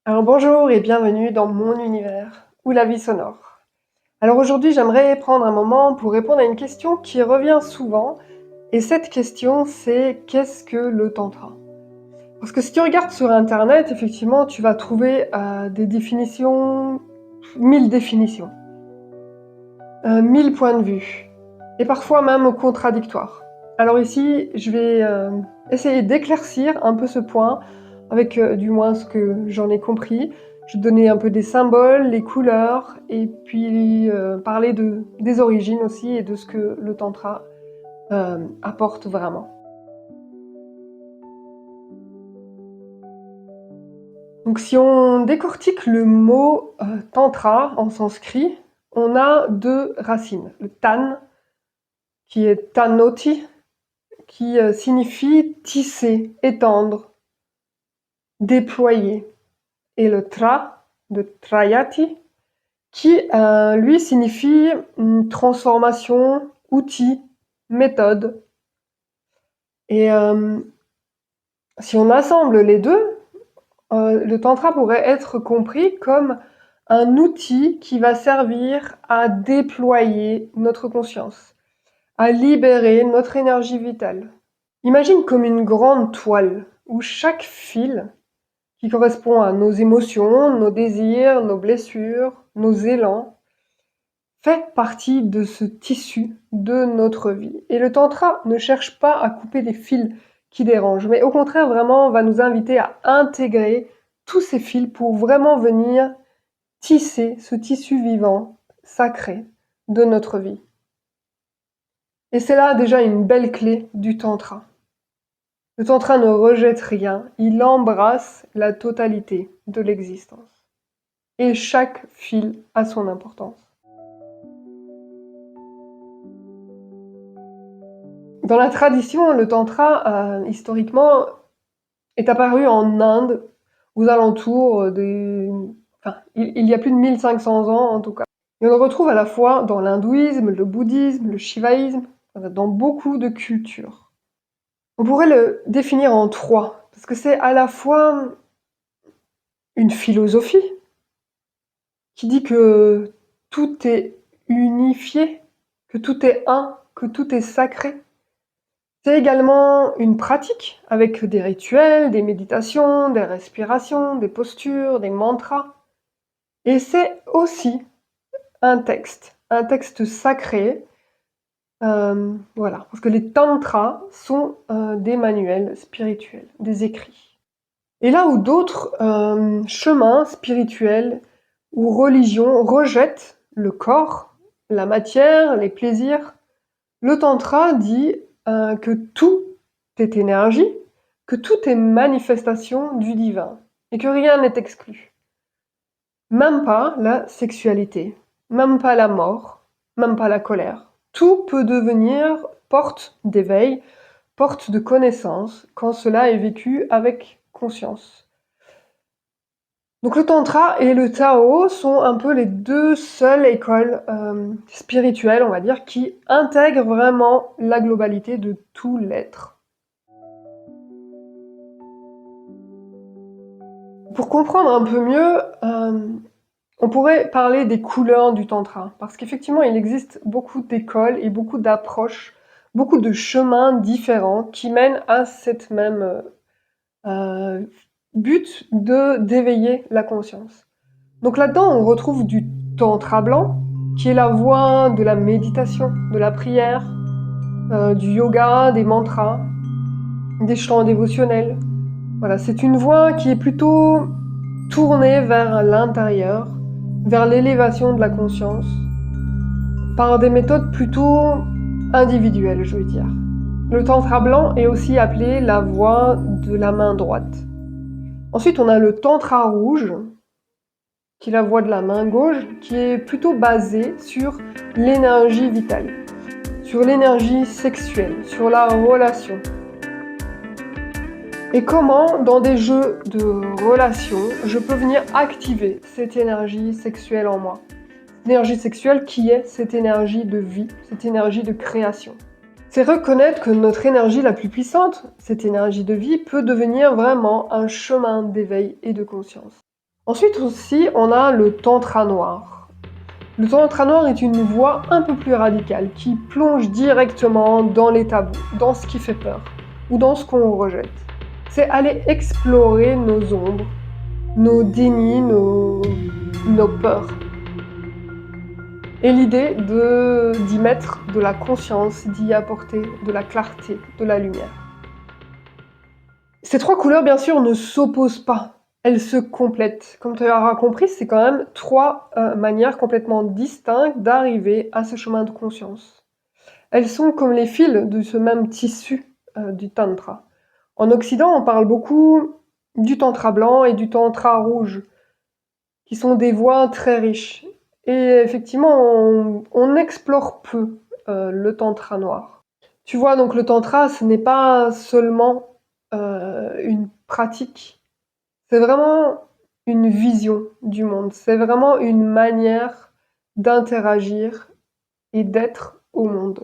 Alors bonjour et bienvenue dans mon univers, ou la vie sonore. Alors aujourd'hui j'aimerais prendre un moment pour répondre à une question qui revient souvent, et cette question c'est qu'est-ce que le tantra? Parce que si tu regardes sur internet, effectivement tu vas trouver des définitions, 1000 définitions, 1000 points de vue, et parfois même contradictoires. Alors ici je vais essayer d'éclaircir un peu ce point, avec du moins ce que j'en ai compris. Je vais donner un peu des symboles, les couleurs, et puis parler des origines aussi et de ce que le tantra apporte vraiment. Donc si on décortique le mot tantra en sanskrit, on a deux racines. Le tan, qui est tanoti, qui signifie tisser, étendre, déployer. Et le tra, de trayati, qui lui signifie transformation, outil, méthode. Et si on assemble les deux, le tantra pourrait être compris comme un outil qui va servir à déployer notre conscience, à libérer notre énergie vitale. Imagine comme une grande toile où chaque fil, qui correspond à nos émotions, nos désirs, nos blessures, nos élans, fait partie de ce tissu de notre vie. Et le tantra ne cherche pas à couper les fils qui dérangent, mais au contraire vraiment va nous inviter à intégrer tous ces fils pour vraiment venir tisser ce tissu vivant, sacré de notre vie. Et c'est là déjà une belle clé du tantra. Le tantra ne rejette rien, il embrasse la totalité de l'existence. Et chaque fil a son importance. Dans la tradition, le tantra, historiquement, est apparu en Inde, aux alentours des... Enfin, il y a plus de 1500 ans en tout cas. Et on le retrouve à la fois dans l'hindouisme, le bouddhisme, le shivaïsme, dans beaucoup de cultures. On pourrait le définir en trois, parce que c'est à la fois une philosophie qui dit que tout est unifié, que tout est un, que tout est sacré. C'est également une pratique avec des rituels, des méditations, des respirations, des postures, des mantras. Et c'est aussi un texte sacré. Voilà, parce que les tantras sont des manuels spirituels, des écrits. Et là où d'autres chemins spirituels ou religions rejettent le corps, la matière, les plaisirs, le tantra dit que tout est énergie, que tout est manifestation du divin, et que rien n'est exclu. Même pas la sexualité, même pas la mort, même pas la colère. Tout peut devenir porte d'éveil, porte de connaissance, quand cela est vécu avec conscience. Donc le tantra et le tao sont un peu les deux seules écoles spirituelles, on va dire, qui intègrent vraiment la globalité de tout l'être. Pour comprendre un peu mieux, on pourrait parler des couleurs du tantra, parce qu'effectivement il existe beaucoup d'écoles et beaucoup d'approches, beaucoup de chemins différents qui mènent à cette même but d'éveiller la conscience. Donc là-dedans, on retrouve du tantra blanc, qui est la voie de la méditation, de la prière, du yoga, des mantras, des chants dévotionnels. Voilà, c'est une voie qui est plutôt tournée vers l'intérieur, vers l'élévation de la conscience, par des méthodes plutôt individuelles, je veux dire. Le tantra blanc est aussi appelé la voie de la main droite. Ensuite, on a le tantra rouge, qui est la voie de la main gauche, qui est plutôt basée sur l'énergie vitale, sur l'énergie sexuelle, sur la relation. Et comment, dans des jeux de relations, je peux venir activer cette énergie sexuelle en moi. L'énergie sexuelle qui est cette énergie de vie, cette énergie de création. C'est reconnaître que notre énergie la plus puissante, cette énergie de vie, peut devenir vraiment un chemin d'éveil et de conscience. Ensuite aussi, on a le tantra noir. Le tantra noir est une voie un peu plus radicale qui plonge directement dans les tabous, dans ce qui fait peur ou dans ce qu'on rejette. C'est aller explorer nos ombres, nos dénis, nos peurs. Et l'idée d'y mettre de la conscience, d'y apporter de la clarté, de la lumière. Ces trois couleurs, bien sûr, ne s'opposent pas. Elles se complètent. Comme tu auras compris, c'est quand même trois manières complètement distinctes d'arriver à ce chemin de conscience. Elles sont comme les fils de ce même tissu du tantra. En Occident, on parle beaucoup du tantra blanc et du tantra rouge, qui sont des voies très riches. Et effectivement, on explore peu le tantra noir. Tu vois, donc le tantra, ce n'est pas seulement une pratique, c'est vraiment une vision du monde, c'est vraiment une manière d'interagir et d'être au monde.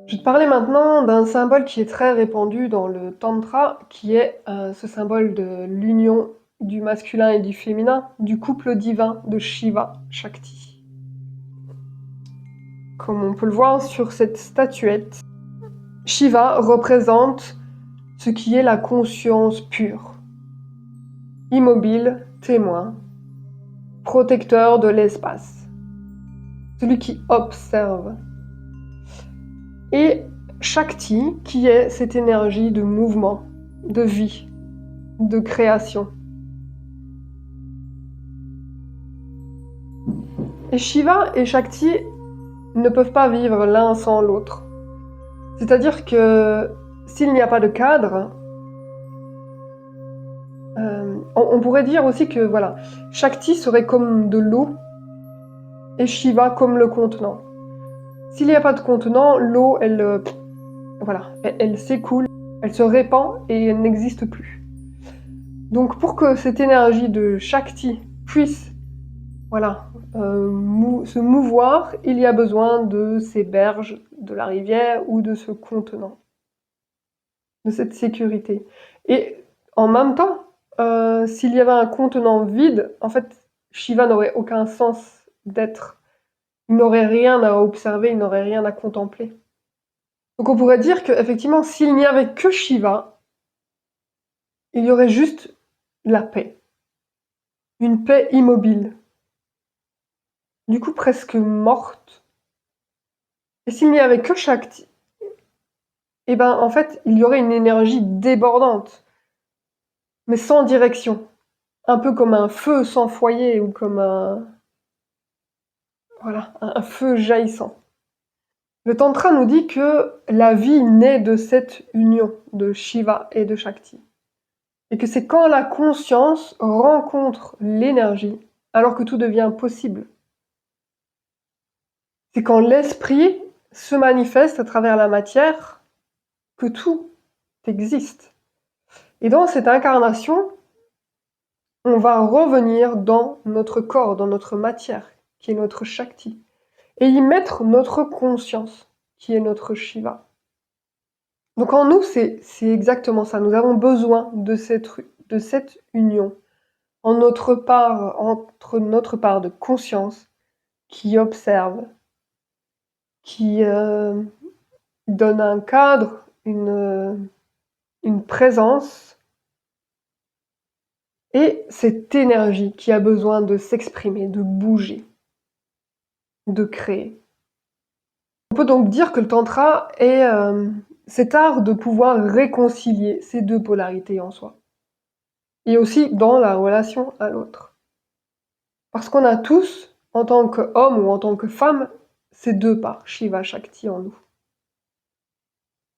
Je vais te parler maintenant d'un symbole qui est très répandu dans le tantra, qui est ce symbole de l'union du masculin et du féminin, du couple divin de Shiva Shakti. Comme on peut le voir sur cette statuette, Shiva représente ce qui est la conscience pure, immobile, témoin, protecteur de l'espace, celui qui observe. Et Shakti, qui est cette énergie de mouvement, de vie, de création. Et Shiva et Shakti ne peuvent pas vivre l'un sans l'autre. C'est-à-dire que s'il n'y a pas de cadre, on pourrait dire aussi que voilà, Shakti serait comme de l'eau et Shiva comme le contenant. S'il n'y a pas de contenant, l'eau, elle s'écoule, elle se répand et elle n'existe plus. Donc pour que cette énergie de Shakti puisse se mouvoir, il y a besoin de ces berges de la rivière ou de ce contenant, de cette sécurité. Et en même temps, s'il y avait un contenant vide, en fait, Shiva n'aurait aucun sens d'être. Il n'aurait rien à observer, il n'aurait rien à contempler. Donc on pourrait dire qu'effectivement, s'il n'y avait que Shiva, il y aurait juste la paix. Une paix immobile. Du coup presque morte. Et s'il n'y avait que Shakti, eh ben en fait, il y aurait une énergie débordante, mais sans direction. Un peu comme un feu sans foyer ou comme un feu jaillissant. Le Tantra nous dit que la vie naît de cette union de Shiva et de Shakti. Et que c'est quand la conscience rencontre l'énergie, alors que tout devient possible. C'est quand l'esprit se manifeste à travers la matière que tout existe. Et dans cette incarnation, on va revenir dans notre corps, dans notre matière, qui est notre Shakti, et y mettre notre conscience, qui est notre Shiva. Donc en nous, c'est exactement ça. Nous avons besoin de cette union entre notre part de conscience qui observe, qui donne un cadre, une présence, et cette énergie qui a besoin de s'exprimer, de bouger, de créer. On peut donc dire que le tantra est cet art de pouvoir réconcilier ces deux polarités en soi, et aussi dans la relation à l'autre. Parce qu'on a tous, en tant qu'homme ou en tant que femme, ces deux parts, Shiva Shakti en nous.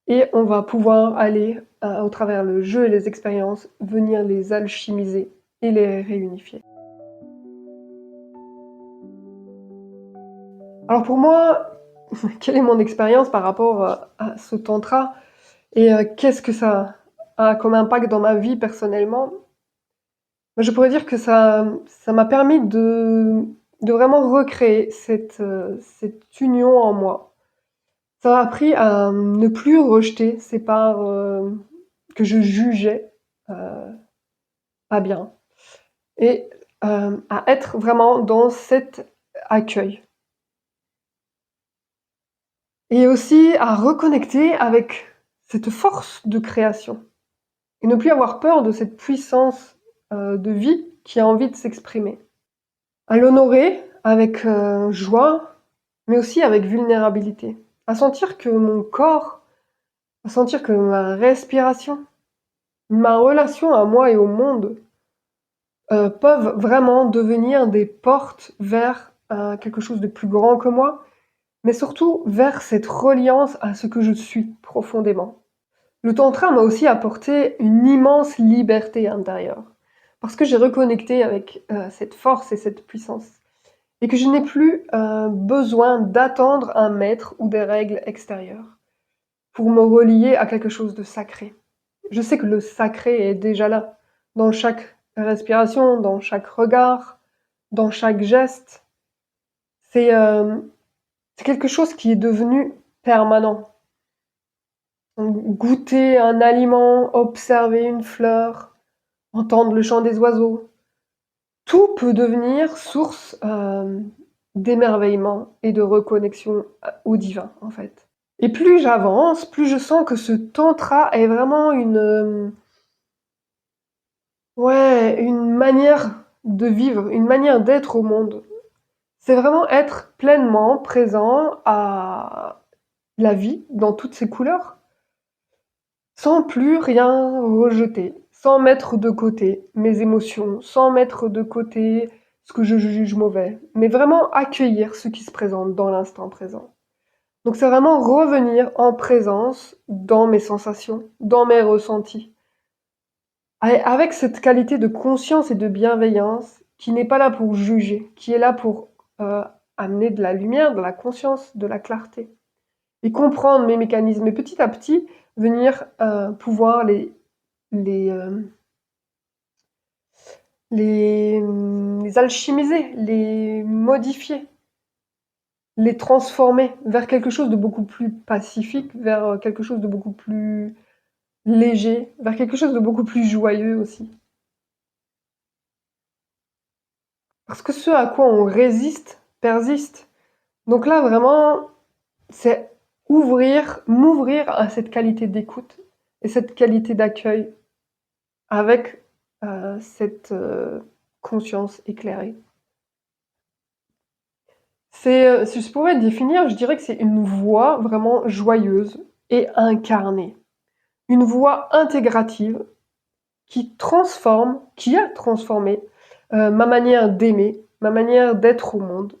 Et on va pouvoir aller, au travers le jeu et les expériences, venir les alchimiser et les réunifier. Alors pour moi, quelle est mon expérience par rapport à ce tantra et qu'est-ce que ça a comme impact dans ma vie personnellement? Je pourrais dire que ça m'a permis de vraiment recréer cette union en moi. Ça m'a appris à ne plus rejeter ces parts que je jugeais pas bien, et à être vraiment dans cet accueil. Et aussi à reconnecter avec cette force de création et ne plus avoir peur de cette puissance de vie qui a envie de s'exprimer. À l'honorer avec joie, mais aussi avec vulnérabilité. À sentir que mon corps, à sentir que ma respiration, ma relation à moi et au monde peuvent vraiment devenir des portes vers quelque chose de plus grand que moi, mais surtout vers cette reliance à ce que je suis profondément. Le tantra m'a aussi apporté une immense liberté intérieure, parce que j'ai reconnecté avec cette force et cette puissance, et que je n'ai plus besoin d'attendre un maître ou des règles extérieures pour me relier à quelque chose de sacré. Je sais que le sacré est déjà là, dans chaque respiration, dans chaque regard, dans chaque geste. C'est quelque chose qui est devenu permanent. Goûter un aliment, observer une fleur, entendre le chant des oiseaux, tout peut devenir source d'émerveillement et de reconnexion au divin, en fait. Et plus j'avance, plus je sens que ce tantra est vraiment une manière de vivre, une manière d'être au monde. C'est vraiment être pleinement présent à la vie dans toutes ses couleurs, sans plus rien rejeter, sans mettre de côté mes émotions, sans mettre de côté ce que je juge mauvais, mais vraiment accueillir ce qui se présente dans l'instant présent. Donc c'est vraiment revenir en présence dans mes sensations, dans mes ressentis, avec cette qualité de conscience et de bienveillance qui n'est pas là pour juger, qui est là pour amener de la lumière, de la conscience, de la clarté. Et comprendre mes mécanismes et petit à petit venir pouvoir les alchimiser, les modifier, les transformer vers quelque chose de beaucoup plus pacifique, vers quelque chose de beaucoup plus léger, vers quelque chose de beaucoup plus joyeux aussi. Parce que ce à quoi on résiste persiste. Donc là, vraiment, c'est m'ouvrir à cette qualité d'écoute et cette qualité d'accueil avec cette conscience éclairée. Si je pouvais le définir, je dirais que c'est une voix vraiment joyeuse et incarnée. Une voix intégrative qui a transformé ma manière d'aimer, ma manière d'être au monde,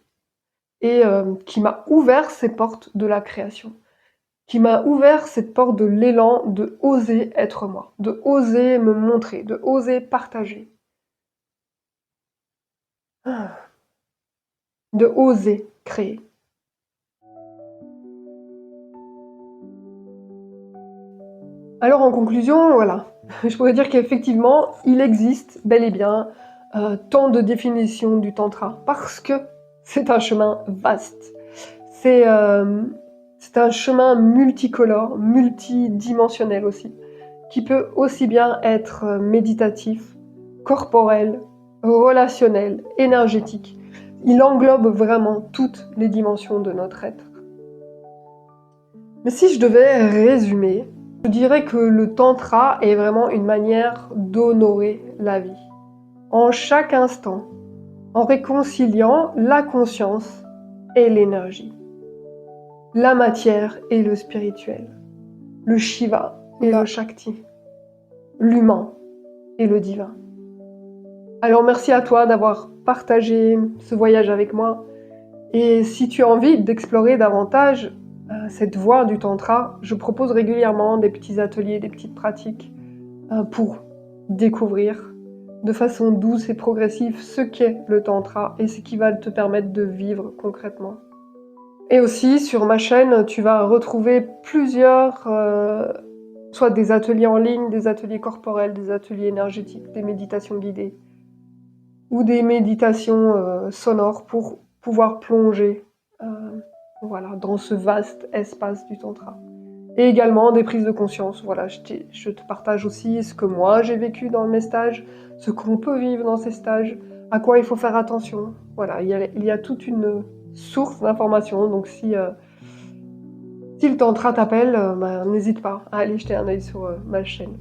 et qui m'a ouvert ces portes de la création, qui m'a ouvert cette porte de l'élan de oser être moi, de oser me montrer, de oser partager, de oser créer. Alors en conclusion, voilà, je pourrais dire qu'effectivement, il existe bel et bien tant de définitions du tantra, parce que c'est un chemin vaste. C'est un chemin multicolore, multidimensionnel aussi, qui peut aussi bien être méditatif, corporel, relationnel, énergétique. Il englobe vraiment toutes les dimensions de notre être. Mais si je devais résumer, je dirais que le tantra est vraiment une manière d'honorer la vie, en chaque instant, en réconciliant la conscience et l'énergie, la matière et le spirituel, le Shiva et le Shakti, l'humain et le divin. Alors merci à toi d'avoir partagé ce voyage avec moi, et si tu as envie d'explorer davantage cette voie du tantra, je propose régulièrement des petits ateliers, des petites pratiques pour découvrir de façon douce et progressive ce qu'est le tantra et ce qui va te permettre de vivre concrètement. Et aussi sur ma chaîne, tu vas retrouver plusieurs, soit des ateliers en ligne, des ateliers corporels, des ateliers énergétiques, des méditations guidées ou des méditations sonores pour pouvoir plonger voilà, dans ce vaste espace du tantra. et également des prises de conscience. Voilà, je te partage aussi ce que moi j'ai vécu dans mes stages, ce qu'on peut vivre dans ces stages, à quoi il faut faire attention. Voilà, il y a toute une source d'informations, donc si le tantra t'appelle, bah, n'hésite pas à aller jeter un œil sur ma chaîne.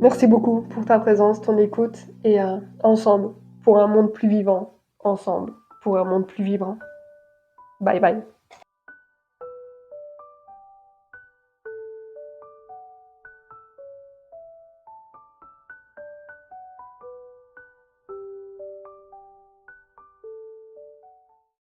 Merci beaucoup pour ta présence, ton écoute, et ensemble, pour un monde plus vivant, ensemble, pour un monde plus vibrant. Bye bye.